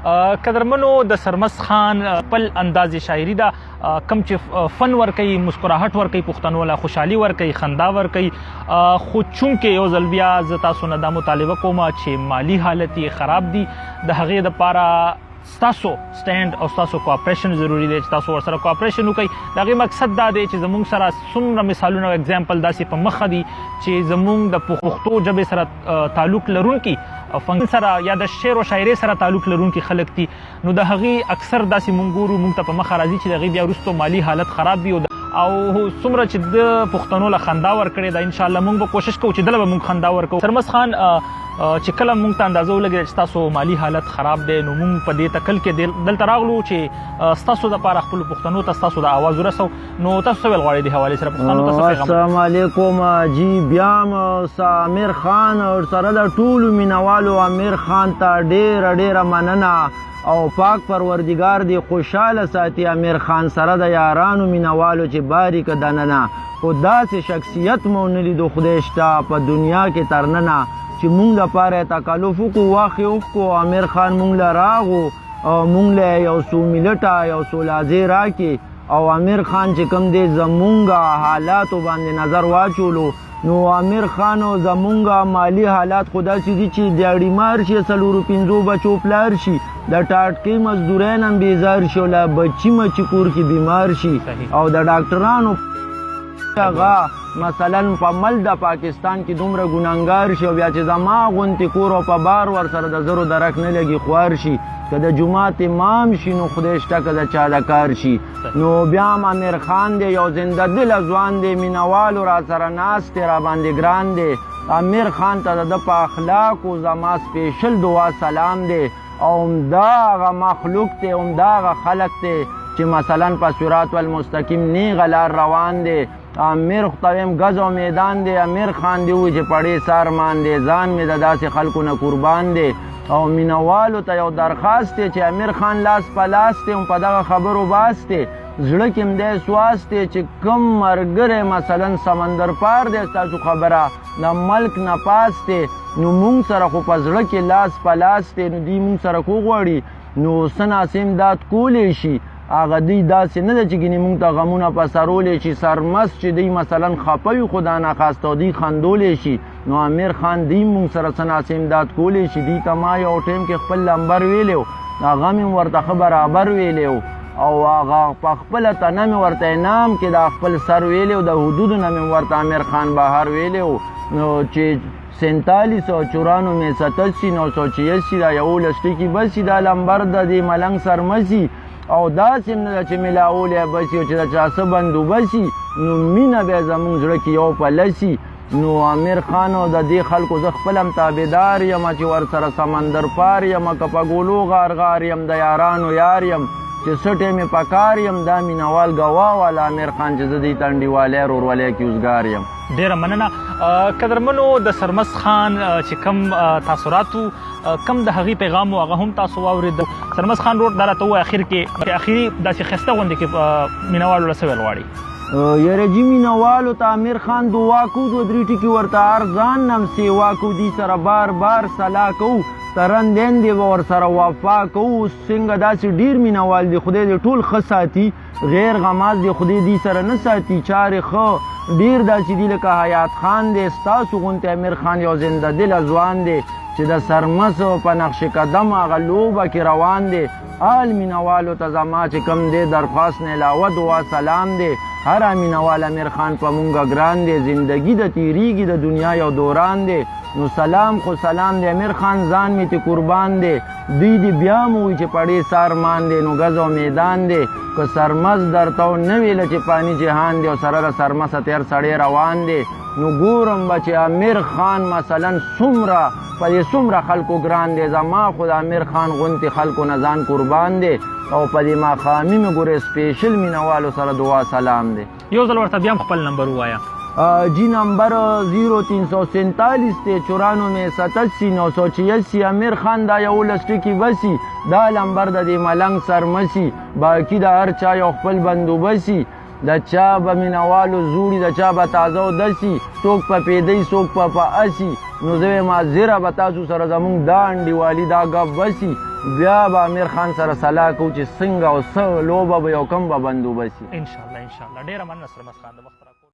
قدرمنو د سرمس خان خپل انداز شاعري دا کم چې فن ورکوي، مسکراهټ ورکوي، پښتنو له خوشحالي ورکوي، خندا ورکوي. خو چونکې یو ځل بیا زه تاسو نه دا مطالبه کوم چې مالی حالت یې خراب دي، د هغې دپاره ستاسو سټینډ او ستاسو کوآپریشن ضروري دی چې تاسو ورسره کوآپریشن وکړئ. د هغې مقصد دا دی چې زموږ سره څومره مثالونه او اګزامپل داسې په مخه دي چې زموږ د پښتو ژبې سره تعلق لرونکي فن سره یا د شعر او شاعرۍ سره تعلق لرونکي خلک دي، نو د هغې اکثر داسې مونږ ګورو مونږ ته په مخه راځي چې د هغې بیا وروستو مالي حالت خراب وي او څومره چې د پښتنو له خندا ورکړې ده انشاءالله مونږ به کوشش کوو چې دله به مونږ خندا ورکوو. سرمس خان چې کله مونږ ته اندازه ولګېده چې ستاسو مالي حالت خراب دی، نو مونږ په دې تکل کې دلته راغلو چې ستاسو دپاره خپلو پښتنو ته ستاسو د آواز ورسو. نو تاسو څه ویل غواړئ دې حوالې سره پښتنو ته څه پیغام؟ السلام علیکم جی، بیا هم امیر خان سره د ټولو مینوالو امیر خان ته ډېره ډېره مننه او پاک پروردګار دی خوشحاله ساتي امیر خان سره د یارانو مینوالو چې باریکه دننه. خو داسې شخصیت مو نه لیدو خدای شته په دنیا کې تر ننه چې مونږ لپاره تکلف وکړو، واخ یې وکړو. امیر خان مونږ له راغو او مونږ له یو څو ملټه یو څو لازې راکړي او امیر خان چې کوم دی زمونږ حالاتو باندې نظر واچولو، نو امیر خان زمونږ مالی حالات خو داسې دي چې دیاړي مار شي، څلورو پنځو بچو پلار شي، د ټاټکۍ مزدورۍ نه هم بیزار شي او له بچي مچي کور کې بیمار شي او د ډاکټرانو هغه مثلا په مل د پاکستان کې دومره ګناهګار شي او بیا چې زما غونتې کور او په بار ورسره د زرو درک نه لګي خوار شي، که د جومات امام شي نو خدای شته که د چا د کار شي. نو بیا هم امیر خان دی یو زنده دله ځوان دی، مینوالو را سره ناست دی، را باندې ګران دی. امیر خان ته د ده په اخلاقو زما سپیشل دعا سلام دی او همدا هغه مخلوق دی، همدا هغه خلق دی چې مثلا په صراط المستقیم نیغه لار روان دی. امیر خدایم غز او میدان دی، امیر خان دی وی چې پړې سار مان دی، ځان مې د داسې خلکو نه قربان دی. او مینوالو ته یو درخواست دی چې امیر خان لاس په لاس دی په دغه خبرو باس دی، زړه کې هم دی سواس دی چې کوم ملګری مثلا سمندر پار دی ستاسو خبره د ملک نه پاس دی، نو مونږ سره خو په زړه کې لاس په لاس دی، نو دوی مونږ سره کو غواړي نو څه ناسې امداد کولی شي. هغه دوی داسې نه ده چې ګینې مونږ ته غمونه په سرولی شي، سرمست چې دوی مثلا خفه وي خو دا ناخواسته دوی خندولی شي، نو امیر خان دوی مونږ سره څه ناسې امداد کولی شي. دوی ته ما یو ټایم کې خپل لمبر ویلی و، هغه مې ورته ښه برابر ویلی و او هغه په خپله تنه مې ورته انعام کې دا خپل سر ویلی و، د حدودو نه مې ورته امیر خان بهر ویلی و، نو چې 47 اور 94 میں 87 986 دا 11 ټکي بسي دا لمبر د دې ملنګ سرمسي او داسې هم نه ده چې ملاولی بسي او چې د چا څه بندوبسي، نو مینه بیا زمونږ زړه کې یو پلسي. نو امیر خان او د دې خلکو زه خپل هم تابعدار یم چې ورسره سمندر پار یم، که په ګولو غار غار یم، د یارانو یار یم چې څه ټیمې په کار یم، دا مینوال ګواه والا امیر خان چې زه دې تنډیوالی روروالی کې اوزګار یم. ډیره مننه. قدرمنو د سرمس خان چې کم تاثراتو کم د هغې پیغام و هغه هم تاسو واورېد. سرمس خان روډ دا راته ووایه اخر کې اخري داسې ښایسته غوندې کې مینوالو له څه ویل غواړي؟ یاره جي مینوالو ته امیر خان دعا کوو، دوه درې ټکي ورته هر ځان نه هم سیوا کوو، دوی سره بار بار صلاح کوو، ترندین دی به ورسره وفا کوو. څنګه داسې ډېر مینوال دی، خدای دې ټول ښه ساتي، غیر غماز دی خدای دې سره نه ساتي، چارې ښه ډېر داسې دي لکه حیات خان دی، ستاسو غونتی امیر خان یو زنده دله ځوان دی چې د سرمس په نقش قدم هغه لوبه کې روان دی. آل مینوالو ته زما چې کوم دی درخواست نه علاوه دعا سلام دی. هر مینوال امیر خان په مونږه ګران دی، زندگی د تیریږي د دنیا یو دوران دی، نو سلام خو سلام دی امیر خان ځان مې ته قربان دی. دوی دې بیا مو وایي چې پړې سار مان دی، نو غز او میدان دی، که سرمس درته نه ویله چې پانی جهان دی او سره د سرمسه تیر سړی روان دی، نو ګورم به چې امیر خان مثلا څومره په دې څومره خلکو ګران دی. زما خو د امیر خان غونتې خلکو نه ځان قربان دی او په دې ماښامي مې ګورې سپیشل مینوالو سره دعا سلام دی. یو ځل ورته بیا هم خپل نمبر ووایه. جی نمبر 0347 دی 94 میں 87 986. امیر خان دا 11 ټکي بسي، دا لمبر د دې ملنګ سرمسي، باقي د هر چا یو خپل بندوبسي، د چا به مینوالو زوړي، د چا به تازه او دسي، څوک په پیدی څوک په اسی، نو زه وایم زیره به تاسو سره زمونږ دا انډیوالي دا ګپ بسي. بیا به امیر خان سره سلا کوو چې څنګه او څه لوبه به او کوم به بندوبست ان شاء الله ډیره مننه سرمس خان د وخت